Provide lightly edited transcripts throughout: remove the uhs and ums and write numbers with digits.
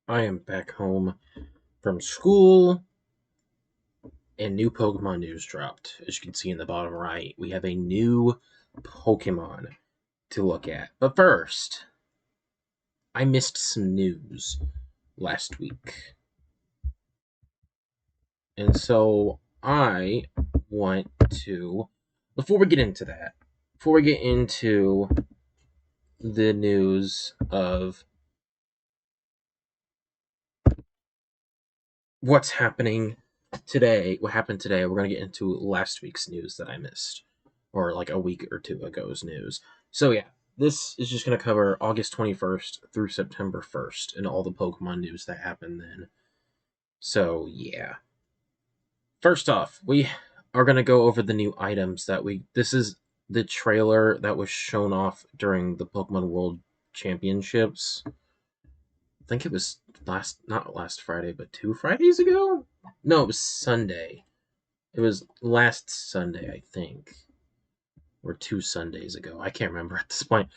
I am back home from school, and new Pokemon news dropped. As you can see in the bottom right, we have a new Pokemon to look at. But first, I missed some news last week. And so I want to, before we get into that, before we get into the news of what's happening today, what happened today, we're going to get into last week's news that I missed, or like a week or two ago's news. So, yeah, this is just going to cover August 21st through September 1st and all the Pokemon news that happened then. So, yeah. First off, we are going to go over the new items that we. This is the trailer that was shown off during the Pokemon World Championships. I think it was not last Friday, but 2 Fridays ago? No, it was Sunday. It was last Sunday, I think. Or 2 Sundays ago. I can't remember at this point.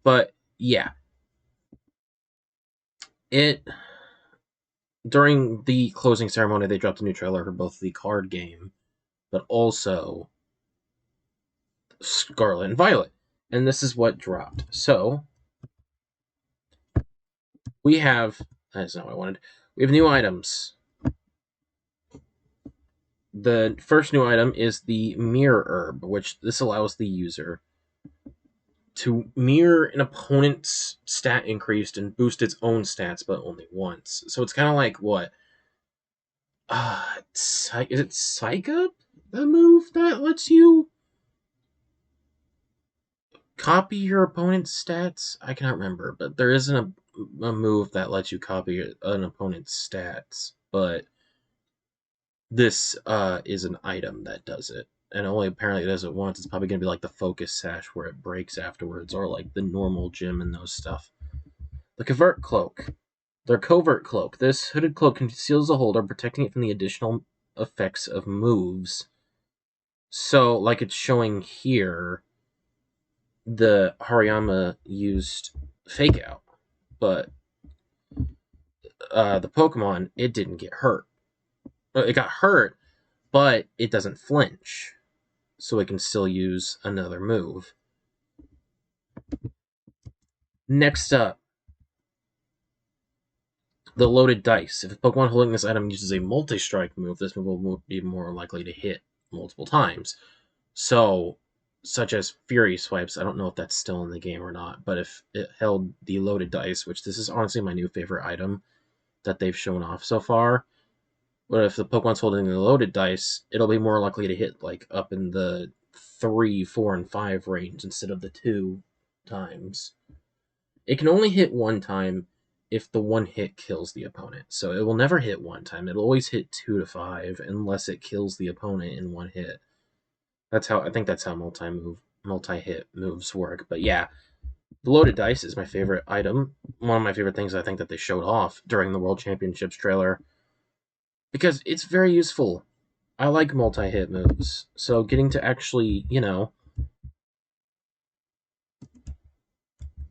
But yeah. It During the closing ceremony they dropped a new trailer for both the card game, but also Scarlet and Violet. And this is what dropped. So we have that's not what I wanted. We have new items. The first new item is the Mirror Herb, which this allows the user to mirror an opponent's stat increased and boost its own stats, but only once. So it's kind of like what? Is it Psych Up? The move that lets you copy your opponent's stats? I cannot remember, but there isn't a move that lets you copy an opponent's stats, but this is an item that does it. And only apparently it does it once. It's probably going to be like the Focus Sash where it breaks afterwards, or like the normal gym and those stuff. The Covert Cloak. Their Covert Cloak. This hooded cloak conceals the holder, protecting it from the additional effects of moves. So, like it's showing here, the Hariyama used Fake Out, but the Pokemon, it didn't get hurt. It got hurt, but it doesn't flinch, so it can still use another move. Next up, the Loaded Dice. If a Pokemon holding this item uses a multi-strike move, this move will be more likely to hit multiple times. So, such as Fury Swipes, I don't know if that's still in the game or not, but if it held the Loaded Dice, which this is honestly my new favorite item that they've shown off so far, but if the Pokemon's holding the Loaded Dice, it'll be more likely to hit like up in the 3, 4, and 5 range instead of the 2 times. It can only hit one time if the one hit kills the opponent. So it will never hit one time. It'll always hit 2 to 5 unless it kills the opponent in one hit. I think that's how multi-hit moves work. But yeah, the Loaded Dice is my favorite item. One of my favorite things I think that they showed off during the World Championships trailer, because it's very useful. I like multi-hit moves, so getting to actually,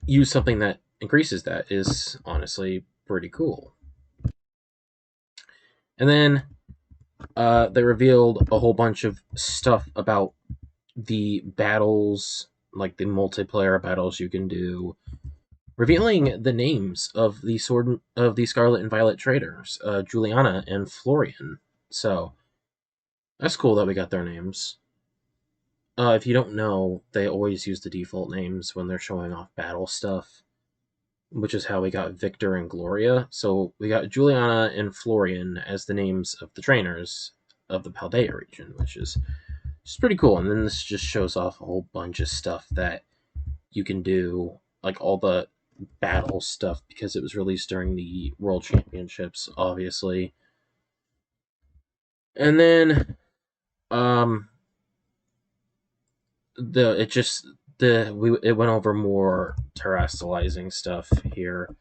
use something that increases that is honestly pretty cool. And then they revealed a whole bunch of stuff about the battles, like the multiplayer battles you can do, revealing the names of the Scarlet and Violet traders, Juliana and Florian. So that's cool that we got their names. If you don't know, they always use the default names when they're showing off battle stuff, which is how we got Victor and Gloria. So we got Juliana and Florian as the names of the trainers of the Paldea region, which is just pretty cool. And then this just shows off a whole bunch of stuff that you can do, like all the battle stuff, because it was released during the World Championships, obviously. And then it went over more terrestrializing stuff here.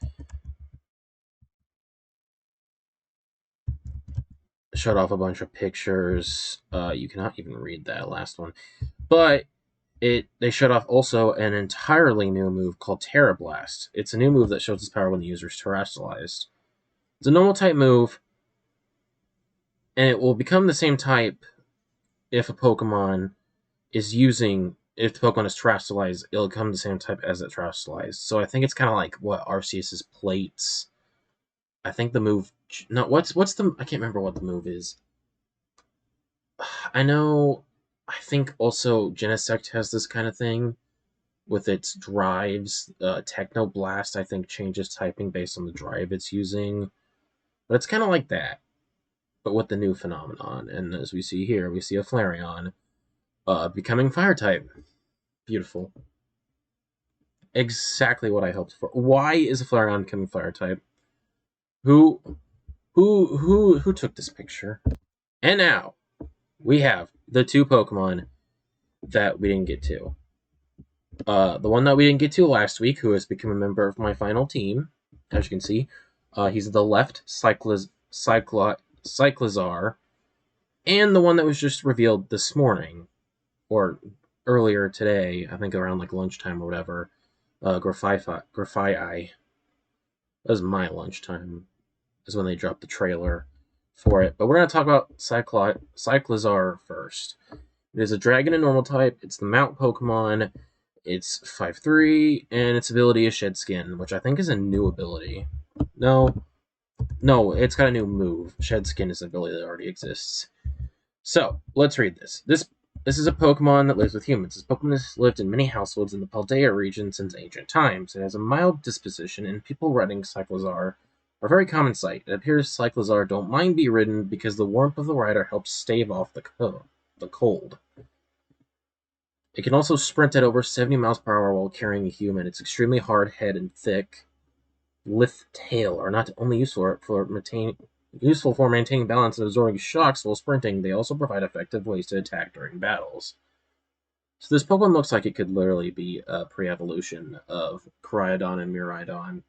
Showed off a bunch of pictures. You cannot even read that last one, but they showed off also an entirely new move called Terra Blast. It's a new move that shows its power when the user is terrestrialized. It's a normal type move, and it will become the same type if a Pokemon is using. If the Pokemon is terrestrialized, it'll become the same type as it terrestrialized. So I think it's kind of like what Arceus's plates. I think the move. No, what's the? I can't remember what the move is. I know. I think also Genesect has this kind of thing with its drives. Techno Blast, I think, changes typing based on the drive it's using. But it's kind of like that, but with the new phenomenon. And as we see here, we see a Flareon becoming fire type. Beautiful. Exactly what I hoped for. Why is a Flareon becoming fire type? Who who took this picture? And now we have the two Pokemon that we didn't get to. The one that we didn't get to last week, who has become a member of my final team, as you can see. He's the left Cyclizar, and the one that was just revealed this morning, or earlier today, I think around like lunchtime or whatever, Graphi. That was my lunchtime, is when they dropped the trailer for it. But we're going to talk about Cyclizar first. It is a dragon and normal type. It's the Mount Pokemon. It's 5'3", and its ability is Shed Skin, which I think is a new ability. No, it's got a new move. Shed Skin is an ability that already exists. So, let's read this. This is a Pokemon that lives with humans. This Pokemon has lived in many households in the Paldea region since ancient times. It has a mild disposition, and people riding Cyclizar are a very common sight. It appears Cyclizar don't mind being ridden because the warmth of the rider helps stave off the cold. It can also sprint at over 70 miles per hour while carrying a human. Its extremely hard head and thick, lithe tail are not only useful for maintaining balance and absorbing shocks while sprinting, they also provide effective ways to attack during battles. So this Pokemon looks like it could literally be a pre-evolution of Koraidon and Miraidon,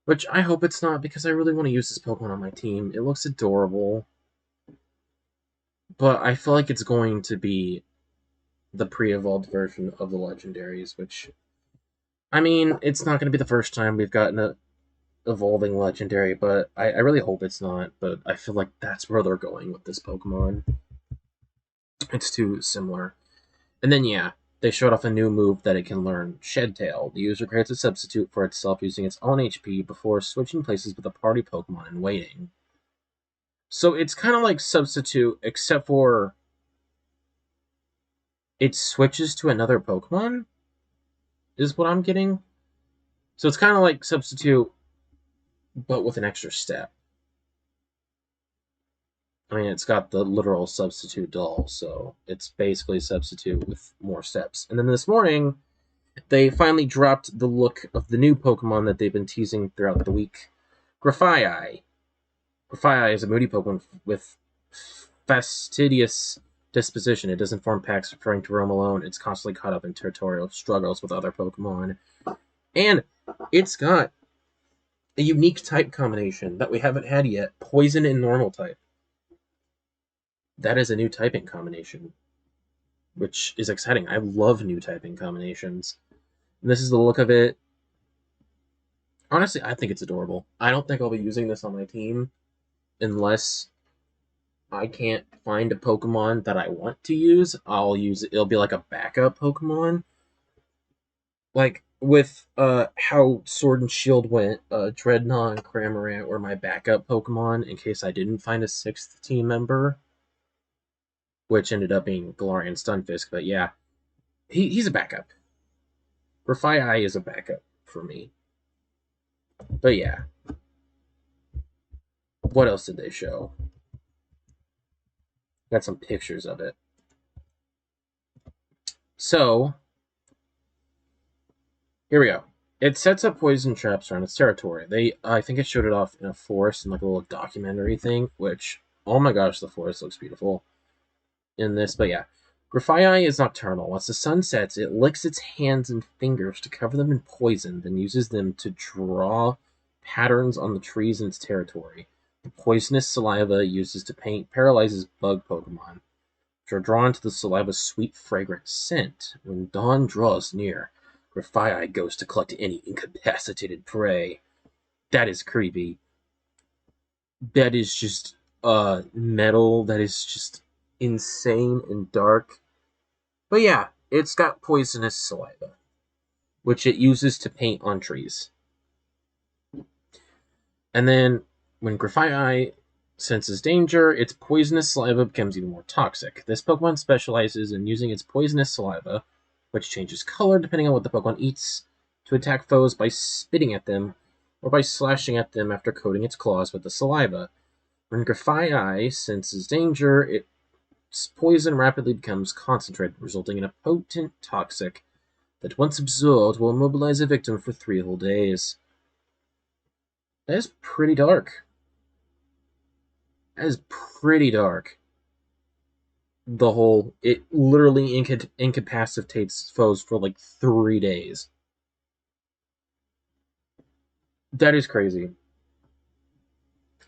which I hope it's not, because I really want to use this Pokemon on my team. It looks adorable, but I feel like it's going to be the pre-evolved version of the legendaries, which, I mean, it's not going to be the first time we've gotten a evolving legendary, but I really hope it's not. But I feel like that's where they're going with this Pokemon. It's too similar. And then, yeah, they showed off a new move that it can learn, Shed Tail. The user creates a substitute for itself using its own HP before switching places with a party Pokemon and waiting. So it's kind of like Substitute, except for it switches to another Pokemon, is what I'm getting. So it's kind of like Substitute, but with an extra step. I mean, it's got the literal Substitute doll, so it's basically Substitute with more steps. And then this morning, they finally dropped the look of the new Pokemon that they've been teasing throughout the week, Graphi. Graphi is a moody Pokemon with fastidious disposition. It doesn't form packs preferring to roam alone. It's constantly caught up in territorial struggles with other Pokemon. And it's got a unique type combination that we haven't had yet, Poison and Normal type. That is a new typing combination, which is exciting. I love new typing combinations. And this is the look of it. Honestly, I think it's adorable. I don't think I'll be using this on my team unless I can't find a Pokemon that I want to use. I'll use it. It'll be like a backup Pokemon. Like with how Sword and Shield went, Dreadnought and Cramorant were my backup Pokemon in case I didn't find a sixth team member, which ended up being Galarian Stunfisk. But yeah, he's a backup. Graphi is a backup for me. But yeah. What else did they show? Got some pictures of it. So, here we go. It sets up poison traps around its territory. I think it showed it off in a forest in like a little documentary thing, which, oh my gosh, the forest looks beautiful in this. But yeah, Graphi is nocturnal. Once the sun sets, it licks its hands and fingers to cover them in poison, then uses them to draw patterns on the trees in its territory. The poisonous saliva it uses to paint paralyzes bug Pokemon, which are drawn to the saliva's sweet, fragrant scent. When dawn draws near, Graphi goes to collect any incapacitated prey. That is creepy. that is just metal that is just insane and dark. But yeah, it's got poisonous saliva, which it uses to paint on trees. And then when Graphi senses danger, its poisonous saliva becomes even more toxic. This Pokemon specializes in using its poisonous saliva, which changes color depending on what the Pokemon eats, to attack foes by spitting at them or by slashing at them after coating its claws with the saliva. When Graphi senses danger, its poison rapidly becomes concentrated, resulting in a potent toxic that, once absorbed, will immobilize a victim for 3 whole days. That is pretty dark. That is pretty dark. The whole, it literally incapacitates foes for like 3 days. That is crazy.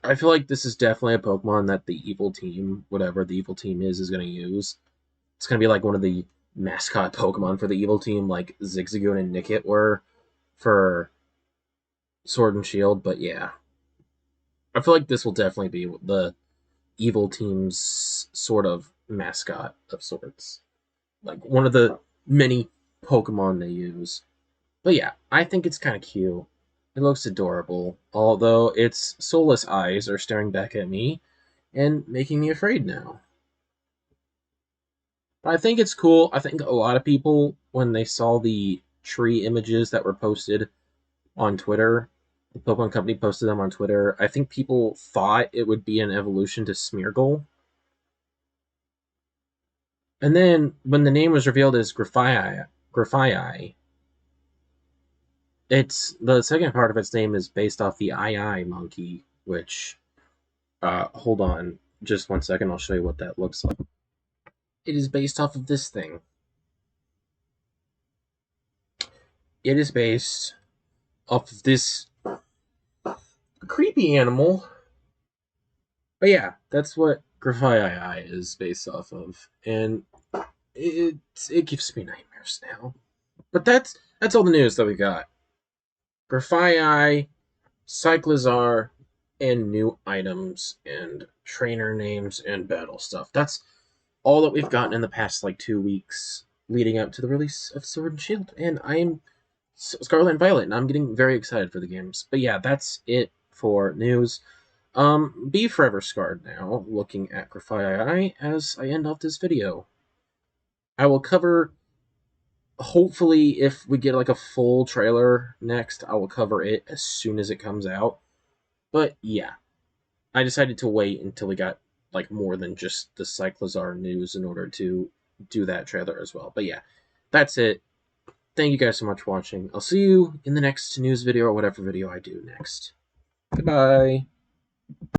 I feel like this is definitely a Pokemon that the evil team, whatever the evil team is going to use. It's going to be like one of the mascot Pokemon for the evil team, like Zigzagoon and Nickit were for Sword and Shield. But yeah, I feel like this will definitely be the evil team's sort of mascot of sorts. Like one of the many Pokemon they use. But yeah, I think it's kind of cute. It looks adorable, although its soulless eyes are staring back at me and making me afraid now. But I think it's cool. I think a lot of people, when they saw the tree images that were posted on Twitter, the Pokemon Company posted them on Twitter, I think people thought it would be an evolution to Smeargle. And then when the name was revealed as Graphi, it's the second part of its name is based off the II monkey, which hold on just 1 second, I'll show you what that looks like. It is based off of this thing. It is based off of this creepy animal. But yeah, that's what Graphi is based off of. And it gives me nightmares now. But that's all the news that we got. Graphi, Cyclizar, and new items and trainer names and battle stuff. That's all that we've gotten in the past like 2 weeks leading up to the release of Sword and Shield. And I'm Scarlet and Violet, and I'm getting very excited for the games. But yeah, that's it for news. Be forever scarred now, looking at Graphi as I end off this video. I will cover, hopefully, if we get like a full trailer next, I will cover it as soon as it comes out. But yeah, I decided to wait until we got like more than just the Cyclizar news in order to do that trailer as well. But yeah, that's it. Thank you guys so much for watching. I'll see you in the next news video or whatever video I do next. Goodbye.